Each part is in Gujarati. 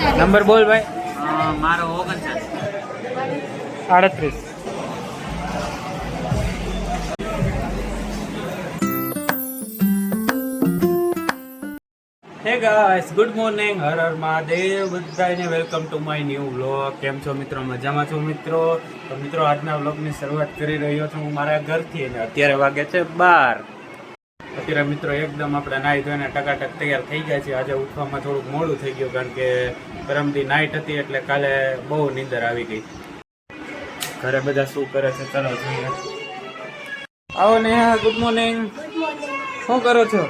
નંબર બોલ ભાઈ. મારો 39. 38. Hey guys, good morning. Har Har Mahadev બધાને. Welcome to my new vlog. કેમ છો મિત્રો? મજામાં છો મિત્રો? તો મિત્રો, આજના વ્લોગની શરૂઆત કરી રહ્યો છું હું મારા ઘરથી. અને અત્યારે વાગે છે 12. અત્યારે મિત્રો એકદમ આપણે નાહી ધોઈને ટકાટક તૈયાર થઈ ગયા છીએ. આજે ઉઠવામાં થોડુંક મોડું થઈ ગયું, કારણ કે પરમદી નાઇટ હતી એટલે કાલે બહુ નીંદર આવી ગઈ. ઘરે બધા શું કરે છે ચાલો જોઈએ. આવો નેહા, ગુડ મોર્નિંગ. શું કરો છો?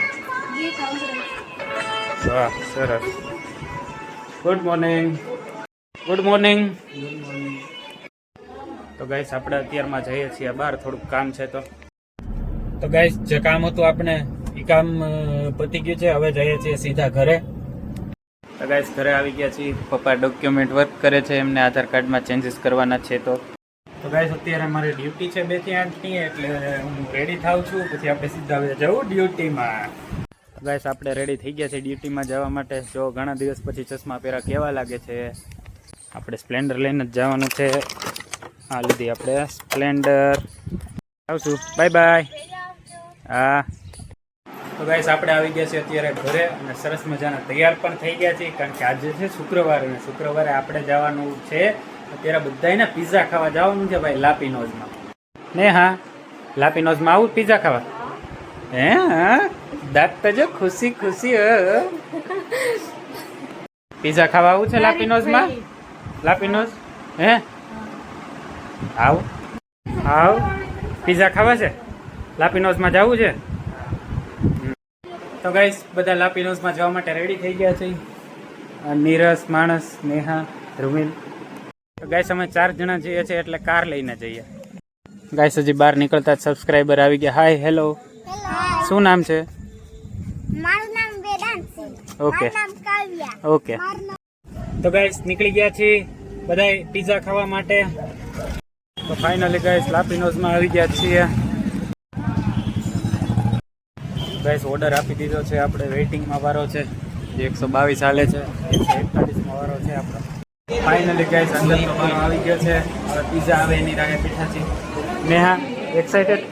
વાહ, સરસ. Good morning. Good morning. તો ગાઈસ, આપણે અત્યારમાં જઈએ છીએ બહાર, થોડુંક કામ છે. તો ગાઈસ, જે કામ હતું આપણે એ કામ પતી ગયું છે. હવે જઈએ છીએ સીધા ઘરે. તો ગાઈસ, ઘરે આવી ગયા છીએ. પપ્પા ડોક્યુમેન્ટ વર્ક કરે છે, એમને આધાર કાર્ડમાં ચેન્જીસ કરવાના છે. તો ગાઈસ, અત્યારે મારી ડ્યુટી છે 2 થી 8 ની, એટલે હું રેડી થાઉં છું. પછી આપણે સીધા જવું ડ્યુટીમાં. ગાઈસ, આપણે રેડી થઈ ગયા છે ડ્યુટીમાં જવા માટે. જો ઘણા દિવસ પછી ચશ્મા પહેરા કેવા લાગે છે. આપણે સ્પ્લેન્ડર લઈને જ જવાનું છે. હા, લીધી આપણે સ્પ્લેન્ડર. આવશું. Bye bye. હા. તો ગાઈસ, આપણે આવી ગયા છે અત્યારે ઘરે અને સરસ મજાના તૈયાર પણ થઈ ગયા છે, કારણ કે આજે છે શુક્રવાર અને શુક્રવારે આપણે જવાનું છે. અત્યારે બધાને પિઝા ખાવા જવાનું છે ભાઈ, લાપીનોઝમાં. ને હા, લાપીનોઝમાં આવું પિઝા ખાવા? હે હા, દાંત તો જો ખુશી ખુશી. પિઝા ખાવા આવું છે લાપીનોઝમાં? લાપીનોઝ હે આવ આવ પિઝા ખાવા છે? લાપીનોઝમાં જવું છે? તો ગાઈસ, બધા લાપીનોઝમાં જવા માટે રેડી થઈ ગયા છે. નીરસ, માણસ, નેહા, ધ્રુમિલ. તો ગાઈસ, અમે 4 જણા જઈએ છીએ, એટલે કાર લઈને જઈએ. ગાઈસ, હજી બહાર નીકળતા જ સબસ્ક્રાઈબર આવી ગયા. હાય, હેલો. શું નામ છે? મારું નામ વેદાંત છે. ઓકે મારું નામ કાવ્યા. ઓકે. તો ગાઈસ, નીકળી ગયા છીએ બધાય પિઝા ખાવા માટે. તો ફાઇનલી ગાઈસ, લાપીનોઝમાં આવી ગયા છીએ. ગાઈસ, ઓર્ડર આપી દીધો છે આપણે. વેઇટિંગમાં વારો છે. જે 122 હાલે છે, 141માં વારો છે આપણો. ફાઇનલી ગાઈસ, અંદરનો વારો આવી ગયો છે. હવે પિઝા આવે એની રાહે બેઠા છીએ. નેહા, એક્સાઇટેડ?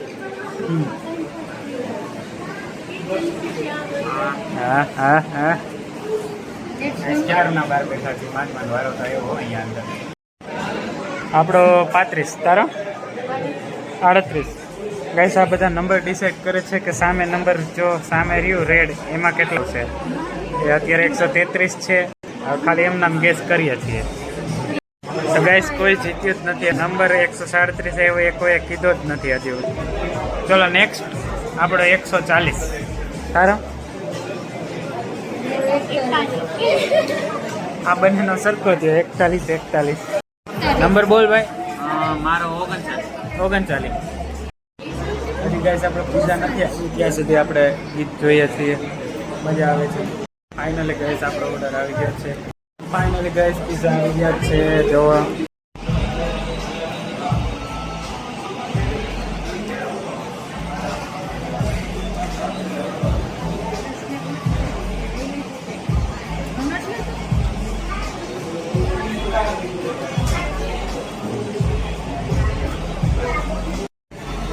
હા હા હા. ચારના બાર બેઠા છીએ. માંડ વારો થયો હોય અહીંયા અંદર. આપણો 35. તારો 38. ગાઈસ, આ બધા નંબર ડિસાઈડ કરે છે કે સામે નંબર જો સામે રહ્યું રેડ એમાં કેટલો છે. એ અત્યારે 133 છે. ખાલી એમ નામ ગેસ કરીએ છીએ. તો ગાઈસ, કોઈ જીત્યું જ નથી. નંબર 137 એવો એકોએ કીધો જ નથી હજી. ચલો નેક્સ્ટ, આપણો 140. તારો? આ બંનેનો સરખો છે, 41. નંબર બોલ ભાઈ. મારો 39. 39. હજી ગાઈસ, આપણે પિઝા નથી આવી ત્યાં સુધી આપણે ગીત જોઈએ છીએ. મજા આવે છે. ફાઇનલી ગાઈસ, આપણો ઓર્ડર આવી ગયો છે. ફાઇનલી ગાઈસ, પિઝા આવી ગયા છે. જો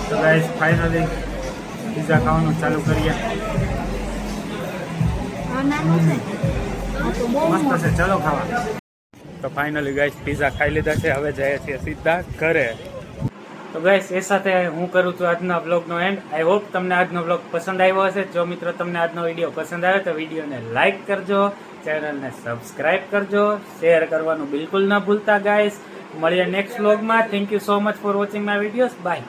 તો ગાઈસ, ફાઇનલી પિઝા ખાવાનું ચાલુ કરીએ. મસ્ત છે, ચલો ખાવા. તો ફાઇનલી ગાઈસ, પિઝા ખાઈ લીધા છે. હવે જઈએ છીએ સીધા ઘરે. તો ગાઈસ, એ સાથે હું કરું છું આજના વ્લોગનો એન્ડ. આઈ હોપ તમને આજનો વ્લોગ પસંદ આવ્યો હશે. જો મિત્રો તમને આજનો વિડીયો પસંદ આવે તો વિડીયોને લાઈક કરજો, ચેનલને સબસ્ક્રાઈબ કરજો, શેર કરવાનું બિલકુલ ના ભૂલતા ગાઈસ. મળીએ નેક્સ્ટ વ્લોગમાં. Thank you so much for watching my videos. By.